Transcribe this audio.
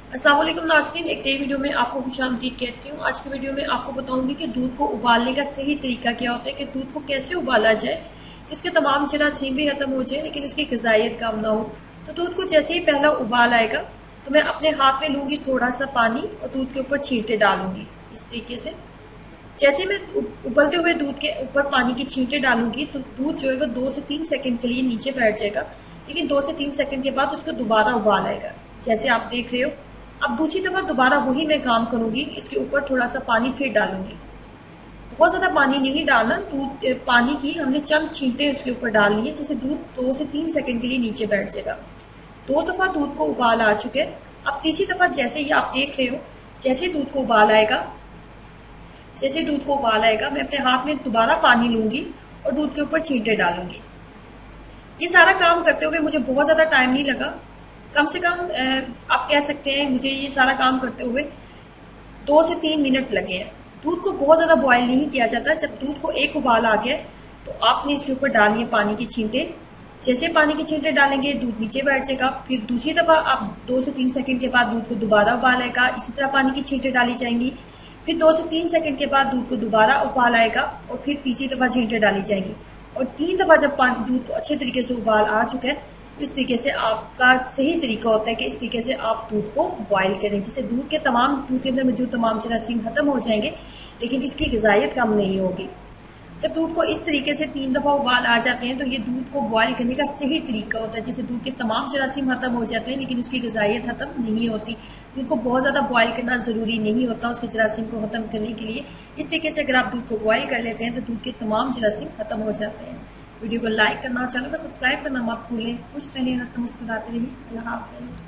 अस्सलाम वालेकुम नाज़रीन, एक नई वीडियो में आपको खुशामदीद कहती हूँ। आज की वीडियो में आपको बताऊंगी कि दूध को उबालने का सही तरीका क्या होता है, कि दूध को कैसे उबाला जाए कि उसके तमाम जरासीम भी खत्म हो जाए लेकिन उसकी ग़िज़ाइयत कम ना हो। तो दूध को जैसे ही पहला उबाल आएगा तो मैं अपने हाथ में लूंगी थोड़ा सा पानी और दूध के ऊपर छींटे डालूंगी। इस तरीके से जैसे मैं उबलते हुए दूध के ऊपर पानी की छींटे डालूंगी तो दूध जो है वो 2 से 3 सेकंड के लिए नीचे बैठ जाएगा, लेकिन 2 से 3 सेकंड के बाद उसको दोबारा उबाल आएगा, जैसे आप देख रहे हो। अब दूसरी दफा दोबारा वही मैं काम करूंगी, इसके ऊपर थोड़ा सा पानी फिर डालूंगी। बहुत ज्यादा पानी नहीं डालना, दूध पानी की हमने चंद छींटे उसके ऊपर डालनी है, जिससे दूध 2 से 3 सेकंड के लिए नीचे बैठ जाएगा। 2 दफा दूध को उबाल आ चुके हैं। अब तीसरी दफा जैसे ही आप देख रहे हो, जैसे दूध को उबाल आएगा, जैसे दूध को उबाल आएगा मैं अपने हाथ में दोबारा पानी लूंगी और दूध के ऊपर छींटे डालूंगी। ये सारा काम करते हुए मुझे बहुत ज्यादा टाइम नहीं लगा, कम से कम आप कह सकते हैं मुझे ये सारा काम करते हुए 2 से 3 मिनट लगे हैं। दूध को बहुत ज्यादा बॉयल नहीं किया जाता। जब दूध को एक उबाल आ गया तो आपने इसके ऊपर डालनी है पानी की छींटे। जैसे पानी की छींटे डालेंगे दूध नीचे बैठ जाएगा। फिर दूसरी दफा आप 2 से 3 सेकंड के बाद दूध को दोबारा उबाल आएगा, इसी तरह पानी की छींटे डाली जाएंगी। फिर 2 से 3 सेकंड के बाद दूध को दोबारा उबाल आएगा और फिर तीसरी दफा छींटे डाली जाएंगी। और 3 दफा जब दूध को अच्छे तरीके से उबाल आ चुका है तो इस तरीके से आपका सही तरीका होता है कि इस तरीके से आप दूध को बॉयल करें, जिससे दूध के अंदर मौजूद तमाम जरासीम खत्म हो जाएंगे लेकिन इसकी ग़िज़ाइयत कम नहीं होगी। जब दूध को इस तरीके से 3 दफा उबाल आ जाते हैं तो ये दूध को बॉयल करने का सही तरीका होता है, जिससे दूध के तमाम जरासीम खत्म हो जाते हैं लेकिन उसकी ग़िज़ाइयत खत्म नहीं होती। दूध को बहुत ज़्यादा बॉयल करना ज़रूरी नहीं होता उसके जरासीम को ख़त्म करने के लिए। इस तरीके से अगर आप दूध को बॉयल कर लेते हैं तो दूध के तमाम जरासीम खत्म हो जाते हैं। वीडियो को लाइक करना और चैनल को सब्सक्राइब करना मत भूलें। खुश रहें, हंसते मुस्कुराते रहें। अल्लाह हाफ़िज़।